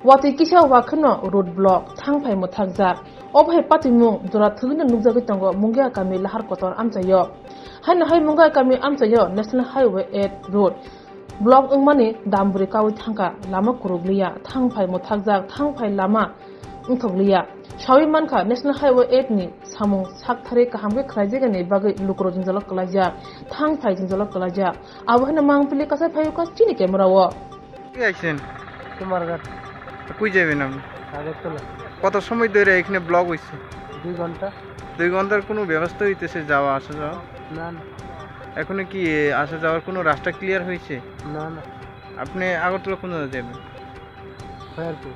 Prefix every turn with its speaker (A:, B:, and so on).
A: Wati kisha wakano road block thangpai mothakjak obhai patimung jora thugina nugjagoi tongo mungia kami lahar kotor amchayo haina hai mungia kami amchayo National Highway 8 road block ungmani damburi kawi thangka lama kurugliya thangpai mothakjak thangpai lama ungthogliya shawi manka National Highway 8 ni samung sakthare kahamge khlaijega ni bagai lukro jingjalo kalaijak thangpai jingjalo kalaijak abo haina mangpili kasai phayuka chini camera wo
B: কি আইছেন
C: কুমারঘাট
B: কই যাবেন আপনি
C: আগরতলা
B: কত সময় ধরে এখানে block হইছে
C: 2 ঘন্টা
B: 2 ঘন্টার কোনো ব্যবস্থা হইতেছে যাওয়া আসা যাওয়া
C: না না
B: এখন কি আসা যাওয়ার কোনো রাস্তা ক্লিয়ার হয়েছে
C: না না
B: আপনি আগরতলা কোন জায়গায় যাবেন
C: খয়ারপুর